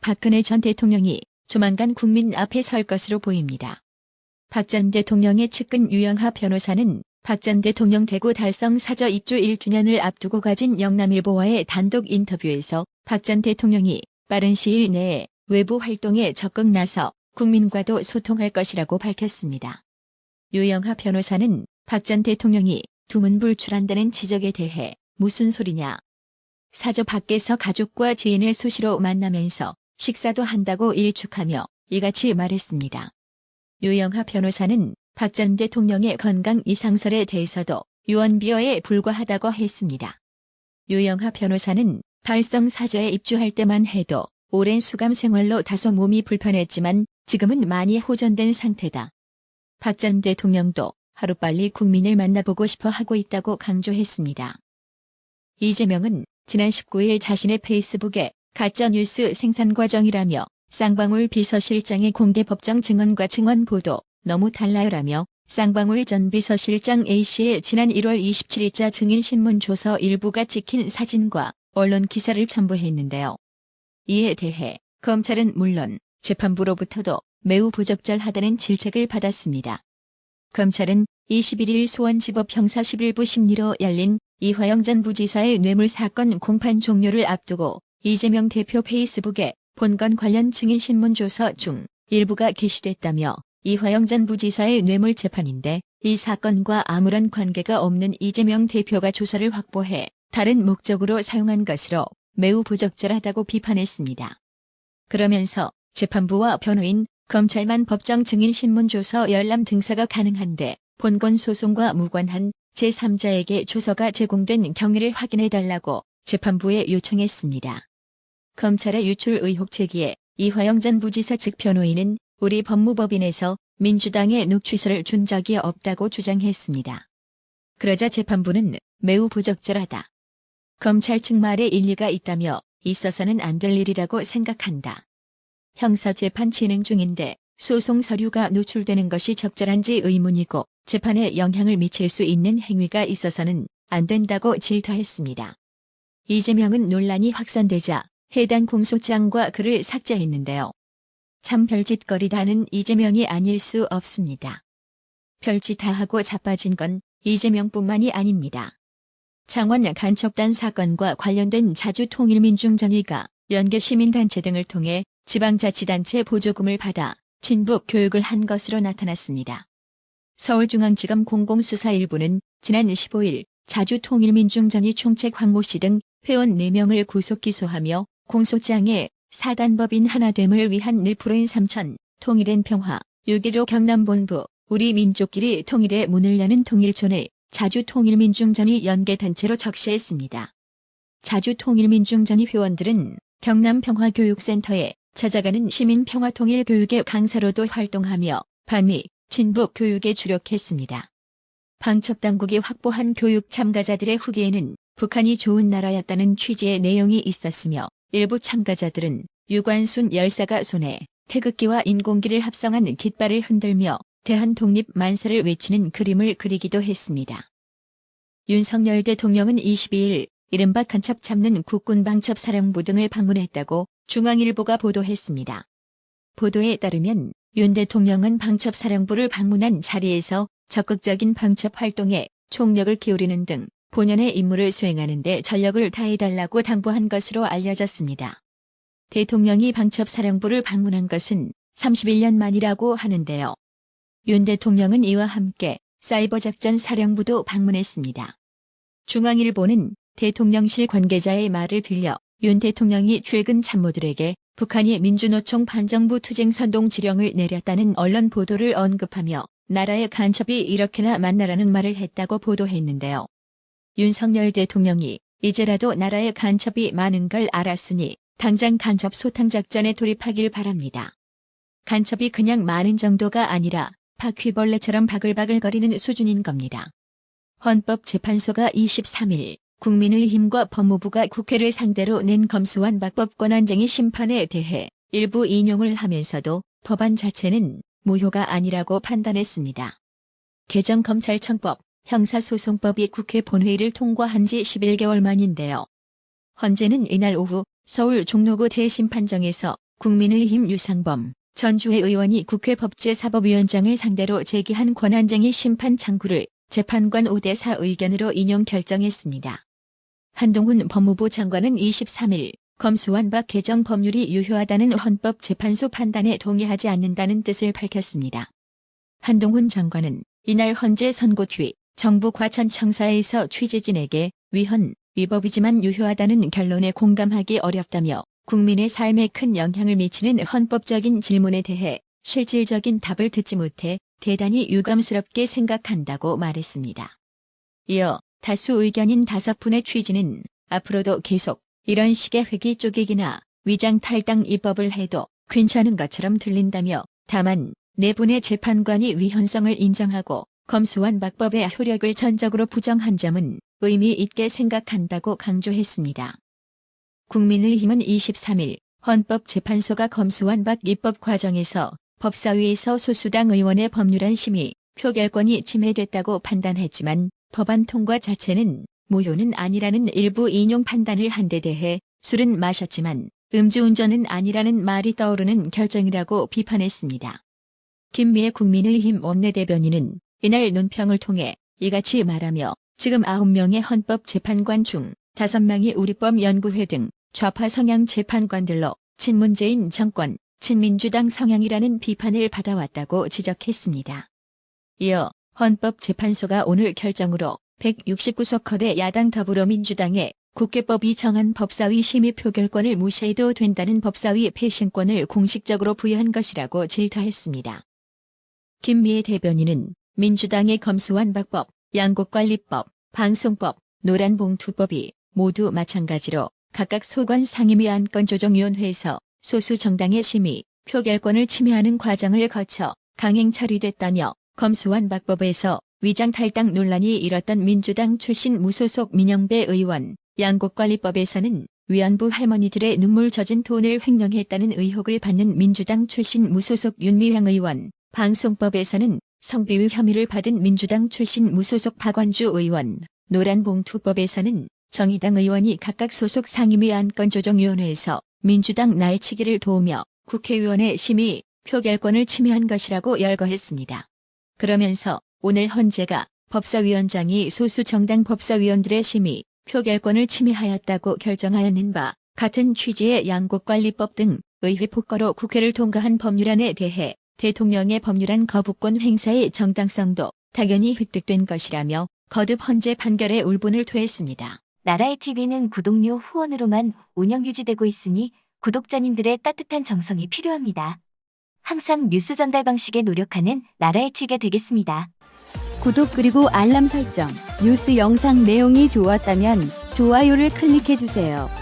박근혜 전 대통령이 조만간 국민 앞에 설 것으로 보입니다. 박 전 대통령의 측근 유영하 변호사는 박 전 대통령 대구 달성 사저 입주 1주년을 앞두고 가진 영남일보와의 단독 인터뷰에서 박 전 대통령이 빠른 시일 내에 외부 활동에 적극 나서 국민과도 소통할 것이라고 밝혔습니다. 유영하 변호사는 박 전 대통령이 두문불출한다는 지적에 대해 무슨 소리냐. 사저 밖에서 가족과 지인을 수시로 만나면서 식사도 한다고 일축하며 이같이 말했습니다. 유영하 변호사는 박 전 대통령의 건강 이상설에 대해서도 유언비어에 불과하다고 했습니다. 유영하 변호사는 달성 사저에 입주할 때만 해도 오랜 수감 생활로 다소 몸이 불편했지만 지금은 많이 호전된 상태다. 박 전 대통령도 하루빨리 국민을 만나보고 싶어 하고 있다고 강조했습니다. 이재명은 지난 19일 자신의 페이스북에 가짜뉴스 생산 과정이라며 쌍방울 비서실장의 공개 법정 증언과 증언 보도 너무 달라요라며 쌍방울 전 비서실장 A씨의 지난 1월 27일자 증인신문 조서 일부가 찍힌 사진과 언론 기사를 첨부했는데요. 이에 대해 검찰은 물론 재판부로부터도 매우 부적절하다는 질책을 받았습니다. 검찰은 21일 수원지법 형사 11부 심리로 열린 이화영 전 부지사의 뇌물 사건 공판 종료를 앞두고 이재명 대표 페이스북에 본건 관련 증인신문 조서 중 일부가 게시됐다며 이화영 전 부지사의 뇌물 재판인데 이 사건과 아무런 관계가 없는 이재명 대표가 조서를 확보해 다른 목적으로 사용한 것으로 매우 부적절하다고 비판했습니다. 그러면서 재판부와 변호인, 검찰만 법정 증인신문 조서 열람 등사가 가능한데 본건 소송과 무관한 제3자에게 조서가 제공된 경위를 확인해달라고 재판부에 요청했습니다. 검찰의 유출 의혹 제기에 이화영 전 부지사 측 변호인은 우리 법무법인에서 민주당에 녹취서를 준 적이 없다고 주장했습니다. 그러자 재판부는 매우 부적절하다. 검찰 측 말에 일리가 있다며 있어서는 안 될 일이라고 생각한다. 형사재판 진행 중인데 소송 서류가 노출되는 것이 적절한지 의문이고 재판에 영향을 미칠 수 있는 행위가 있어서는 안 된다고 질타했습니다. 이재명은 논란이 확산되자 해당 공소장과 글을 삭제했는데요. 참 별짓거리다는 이재명이 아닐 수 없습니다. 별짓 다 하고 자빠진 건 이재명뿐만이 아닙니다. 창원 간첩단 사건과 관련된 자주통일민중전의가 연계 시민단체 등을 통해 지방자치단체 보조금을 받아 친북 교육을 한 것으로 나타났습니다. 서울중앙지검 공공수사 1부는 지난 15일 자주통일민중전의 총책 황모 씨 등 회원 4명을 구속 기소하며 공소장에 사단법인 하나됨을 위한 늘 삼천, 통일엔 평화, 6.15 경남본부, 우리 민족끼리 통일의 문을 여는 통일촌을 자주통일민중전의 연계단체로 적시했습니다. 자주통일민중전의 회원들은 경남평화교육센터에 찾아가는 시민평화통일교육의 강사로도 활동하며 반미, 친북 교육에 주력했습니다. 방첩당국이 확보한 교육 참가자들의 후기에는 북한이 좋은 나라였다는 취지의 내용이 있었으며 일부 참가자들은 유관순 열사가 손에 태극기와 인공기를 합성한 깃발을 흔들며 대한독립 만세를 외치는 그림을 그리기도 했습니다. 윤석열 대통령은 22일 이른바 간첩 잡는 국군방첩사령부 등을 방문했다고 중앙일보가 보도했습니다. 보도에 따르면 윤 대통령은 방첩사령부를 방문한 자리에서 적극적인 방첩 활동에 총력을 기울이는 등 본연의 임무를 수행하는 데 전력을 다해달라고 당부한 것으로 알려졌습니다. 대통령이 방첩사령부를 방문한 것은 31년 만이라고 하는데요. 윤 대통령은 이와 함께 사이버작전사령부도 방문했습니다. 중앙일보는 대통령실 관계자의 말을 빌려 윤 대통령이 최근 참모들에게 북한이 민주노총 반정부 투쟁선동 지령을 내렸다는 언론 보도를 언급하며 나라의 간첩이 이렇게나 많나라는 말을 했다고 보도했는데요. 윤석열 대통령이 이제라도 나라의 간첩이 많은 걸 알았으니 당장 간첩 소탕작전에 돌입하길 바랍니다. 간첩이 그냥 많은 정도가 아니라 바퀴벌레처럼 바글바글거리는 수준인 겁니다. 헌법재판소가 23일 국민의힘과 법무부가 국회를 상대로 낸 검수완 박법 권한쟁의 심판에 대해 일부 인용을 하면서도 법안 자체는 무효가 아니라고 판단했습니다. 개정검찰청법 형사소송법이 국회 본회의를 통과한 지 11개월 만인데요. 헌재는 이날 오후 서울 종로구 대심판정에서 국민의힘 유상범 전 주회 의원이 국회 법제사법위원장을 상대로 제기한 권한쟁의 심판 창구를 재판관 5대4 의견으로 인용 결정했습니다. 한동훈 법무부 장관은 23일 검수완박 개정 법률이 유효하다는 헌법재판소 판단에 동의하지 않는다는 뜻을 밝혔습니다. 한동훈 장관은 이날 헌재 선고 뒤 정부 과천청사에서 취재진에게 위헌, 위법이지만 유효하다는 결론에 공감하기 어렵다며 국민의 삶에 큰 영향을 미치는 헌법적인 질문에 대해 실질적인 답을 듣지 못해 대단히 유감스럽게 생각한다고 말했습니다. 이어 다수 의견인 5분의 취지는 앞으로도 계속 이런 식의 회기 쪼개기나 위장 탈당 입법을 해도 괜찮은 것처럼 들린다며 다만 4분의 재판관이 위헌성을 인정하고 검수완박법의 효력을 전적으로 부정한 점은 의미 있게 생각한다고 강조했습니다. 국민의힘은 23일 헌법재판소가 검수완박 입법 과정에서 법사위에서 소수당 의원의 법률안 심의, 표결권이 침해됐다고 판단했지만 법안 통과 자체는 무효는 아니라는 일부 인용 판단을 한 데 대해 술은 마셨지만 음주운전은 아니라는 말이 떠오르는 결정이라고 비판했습니다. 김미애 국민의힘 원내대변인은 이날 논평을 통해 이같이 말하며 지금 9명의 헌법재판관 중 5명이 우리법연구회 등 좌파 성향 재판관들로 친문재인 정권, 친민주당 성향이라는 비판을 받아왔다고 지적했습니다. 이어 헌법재판소가 오늘 결정으로 169석 거대 야당 더불어민주당의 국회법이 정한 법사위 심의 표결권을 무시해도 된다는 법사위 패신권을 공식적으로 부여한 것이라고 질타했습니다. 김미애 대변인은 민주당의 검수완박법, 양곡관리법, 방송법, 노란봉투법이 모두 마찬가지로 각각 소관 상임위 안건조정위원회에서 소수 정당의 심의, 표결권을 침해하는 과정을 거쳐 강행 처리됐다며 검수완박법에서 위장 탈당 논란이 일었던 민주당 출신 무소속 민영배 의원, 양곡관리법에서는 위안부 할머니들의 눈물 젖은 돈을 횡령했다는 의혹을 받는 민주당 출신 무소속 윤미향 의원, 방송법에서는 성비위 혐의를 받은 민주당 출신 무소속 박완주 의원, 노란봉투법에서는 정의당 의원이 각각 소속 상임위 안건조정위원회에서 민주당 날치기를 도우며 국회의원의 심의, 표결권을 침해한 것이라고 열거했습니다. 그러면서 오늘 헌재가 법사위원장이 소수 정당 법사위원들의 심의, 표결권을 침해하였다고 결정하였는 바 같은 취지의 양곡관리법 등 의회 폭거로 국회를 통과한 법률안에 대해 대통령의 법률안 거부권 행사의 정당성도 당연히 획득된 것이라며 거듭 헌재 판결에 울분을 토했습니다. 나라의 TV는 구독료 후원으로만 운영 유지되고 있으니 구독자님들의 따뜻한 정성이 필요합니다. 항상 뉴스 전달 방식에 노력하는 나라의 TV가 되겠습니다. 구독 그리고 알람 설정, 뉴스 영상 내용이 좋았다면 좋아요를 클릭해주세요.